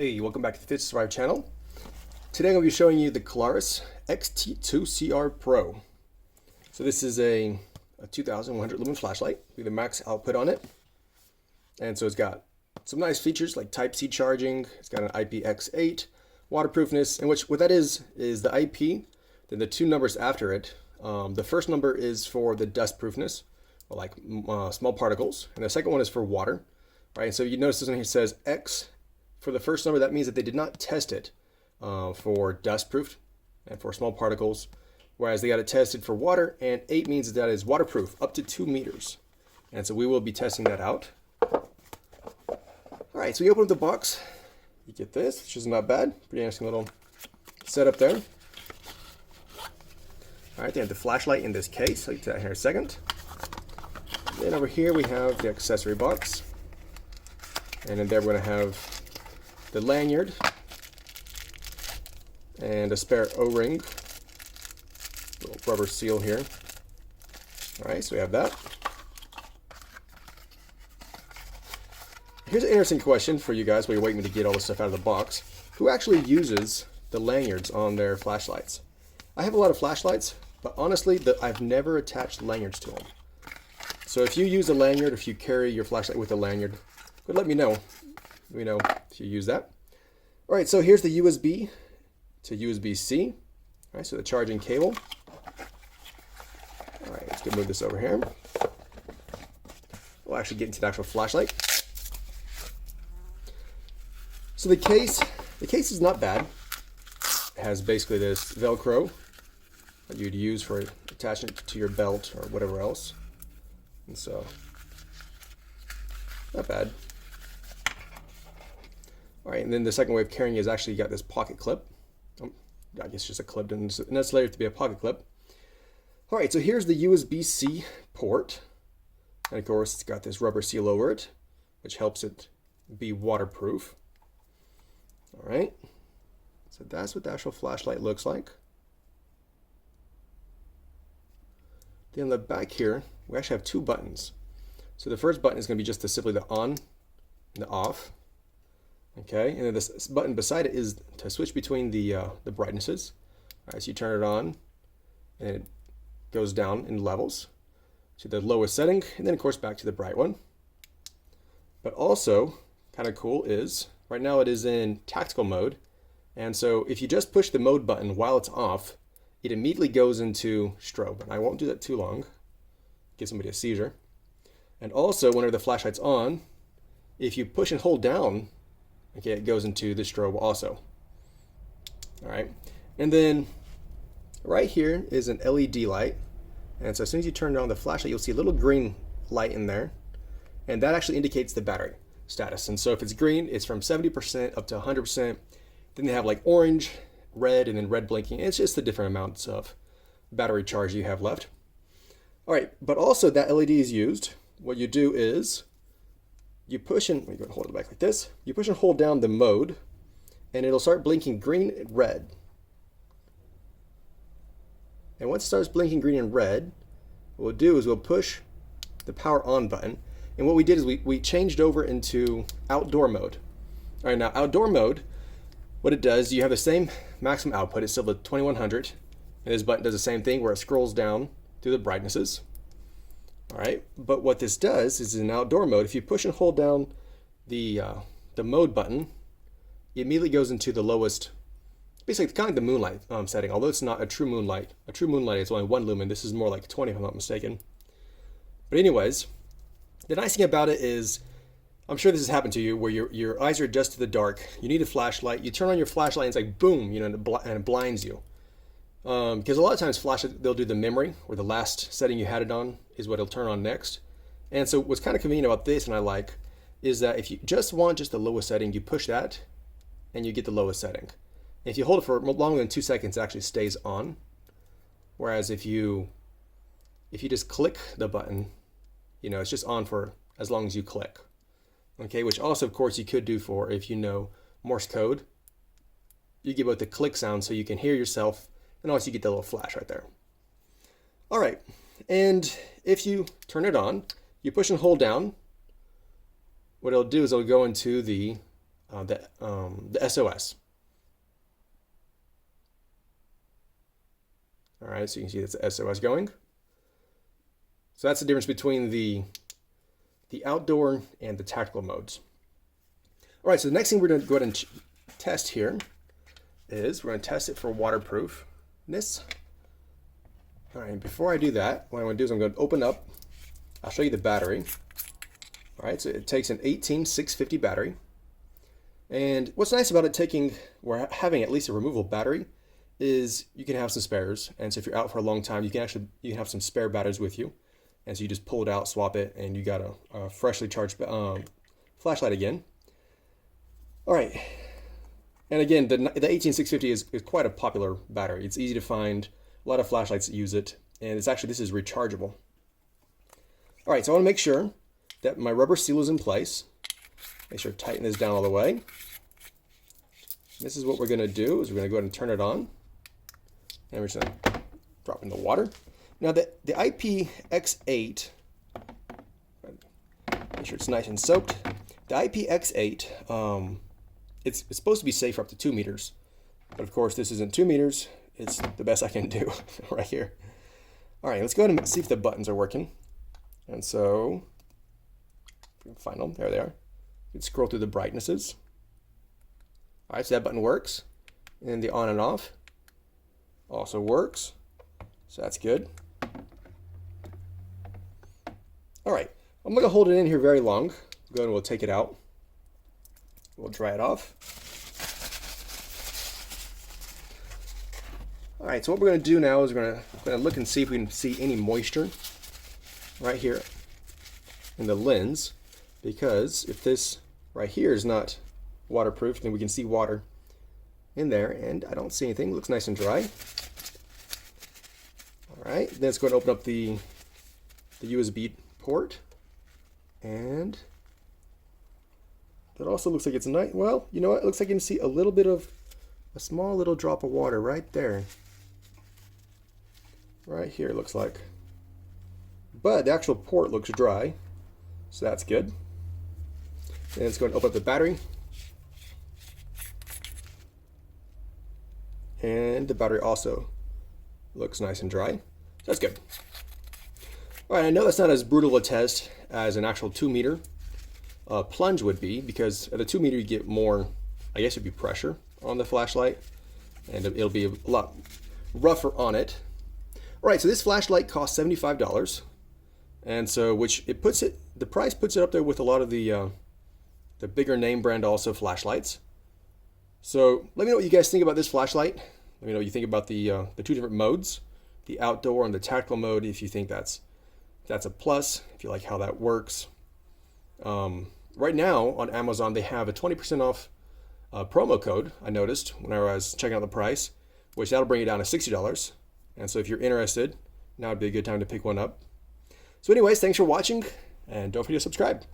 Hey, welcome back to the Fit to Survive channel. Today I'm going to be showing you the Klarus XT2CR Pro. So this is a 2100 lumen flashlight with a max output on it. And so it's got some nice features like Type-C charging. It's got an IPX8, waterproofness, and what that is the IP, then the two numbers after it. The first number is for the dust proofness, or like small particles, and the second one is for water. Right, and so you notice this one here says X for the first number. That means that they did not test it for dust proof and for small particles, whereas they got it tested for water, and 8 means that is waterproof up to 2 meters. And so we will be testing that out. All right, so you open up the box, you get this, which is not bad. Pretty interesting little setup there. All right, they have the flashlight in this case. I'll get to that here in a second. Then over here we have the accessory box. And in there we're going to have the lanyard and a spare O-ring, little rubber seal here. All right, so we have that. Here's an interesting question for you guys while you're waiting to get all this stuff out of the box. Who actually uses the lanyards on their flashlights? I have a lot of flashlights, but honestly, I've never attached lanyards to them. So if you use a lanyard, if you carry your flashlight with a lanyard, but let me know. Let me know if you use that. All right, so here's the USB to USB-C. All right, so the charging cable. All right, let's go move this over here. We'll actually get into the actual flashlight. So the case is not bad. It has basically this Velcro that you'd use for attaching it to your belt or whatever else. And so, not bad. All right, and then the second way of carrying is actually you got this pocket clip. I guess just a clip, and it's later to be a pocket clip. All right, so here's the USB-C port. And of course, it's got this rubber seal over it, which helps it be waterproof. All right, so that's what the actual flashlight looks like. Then on the back here, we actually have two buttons. So the first button is going to be just simply the on and the off. Okay, and then this button beside it is to switch between the brightnesses. All right, so you turn it on, and it goes down in levels to the lowest setting, and then of course back to the bright one. But also, kind of cool is, right now it is in tactical mode, and so if you just push the mode button while it's off, it immediately goes into strobe. And I won't do that too long, give somebody a seizure. And also, whenever the flashlight's on, if you push and hold down, okay, it goes into the strobe also. All right, and then right here is an LED light, and so as soon as you turn on the flashlight, you'll see a little green light in there, and that actually indicates the battery status. And so if it's green, it's from 70% up to 100%. Then they have like orange, red, and then red blinking. It's just the different amounts of battery charge you have left. All right, but also that LED is used. What you do is you push and you go hold it back like this. You push and hold down the mode, and it'll start blinking green and red. And once it starts blinking green and red, what we'll do is we'll push the power on button. And what we did is we changed over into outdoor mode. All right, now outdoor mode, what it does, you have the same maximum output. It's still the 2100, and this button does the same thing where it scrolls down through the brightnesses. All right, but what this does is in outdoor mode, if you push and hold down the mode button, it immediately goes into the lowest, basically kind of like the moonlight setting, although it's not a true moonlight. A true moonlight is only 1 lumen. This is more like 20 if I'm not mistaken. But anyways, the nice thing about it is, I'm sure this has happened to you where your eyes are adjusted to the dark. You need a flashlight. You turn on your flashlight and it's like boom, you know, and it blinds you. Because a lot of times flashlight, they'll do the memory, or the last setting you had it on is what it'll turn on next. And so what's kind of convenient about this, and I like, is that if you just want just the lowest setting, you push that and you get the lowest setting. And if you hold it for longer than 2 seconds, it actually stays on. Whereas if you just click the button, you know, it's just on for as long as you click. Okay, which also, of course, you could do for if you know Morse code. You give out the click sound so you can hear yourself, and also you get the little flash right there. All right, and if you turn it on, you push and hold down, what it'll do is it'll go into the the SOS. All right, so you can see that's the SOS going. So that's the difference between the outdoor and the tactical modes. All right, so the next thing we're going to go ahead and test here is we're going to test it for waterproofness. All right, before I do that, what I'm going to do is I'm going to open up. I'll show you the battery. All right, so it takes an 18650 battery. And what's nice about it having at least a removable battery is you can have some spares. And so if you're out for a long time, you can have some spare batteries with you. And so you just pull it out, swap it, and you got a freshly charged flashlight again. All right. And again, the 18650 is quite a popular battery. It's easy to find. A lot of flashlights use it. And this is rechargeable. All right, so I want to make sure that my rubber seal is in place. Make sure to tighten this down all the way. This is what we're going to do, is we're going to go ahead and turn it on. And we're just going to drop in the water. Now the IPX8, make sure it's nice and soaked. The IPX8, it's supposed to be safe for up to 2 meters. But of course this isn't 2 meters. It's the best I can do right here. All right, let's go ahead and see if the buttons are working. And so, if we can find them, there they are. You can scroll through the brightnesses. All right, so that button works. And the on and off also works. So that's good. All right, I'm gonna hold it in here very long. Go ahead and we'll take it out. We'll dry it off. All right, so what we're gonna do now is we're gonna look and see if we can see any moisture right here in the lens, because if this right here is not waterproof, then we can see water in there, and I don't see anything. It looks nice and dry. All right, then let's go ahead and open up the USB port, and that also looks like it's nice. Well, you know what? It looks like you can see a small little drop of water right there. Right here, it looks like. But the actual port looks dry, so that's good. And let's go and open up the battery. And the battery also looks nice and dry. So that's good. All right, I know that's not as brutal a test as an actual 2 meter plunge would be, because at the 2 meter you get more, I guess it'd be pressure on the flashlight, and it'll be a lot rougher on it. All right, so this flashlight costs $75. And so, the price puts it up there with a lot of the bigger name brand also flashlights. So let me know what you guys think about this flashlight. Let me know what you think about the 2 different modes, the outdoor and the tactical mode. If you think that's a plus, if you like how that works. Right now on Amazon they have a 20% off promo code. I noticed when I was checking out the price, which that'll bring it down to $60. And so if you're interested, now would be a good time to pick one up. So anyways, thanks for watching, and don't forget to subscribe.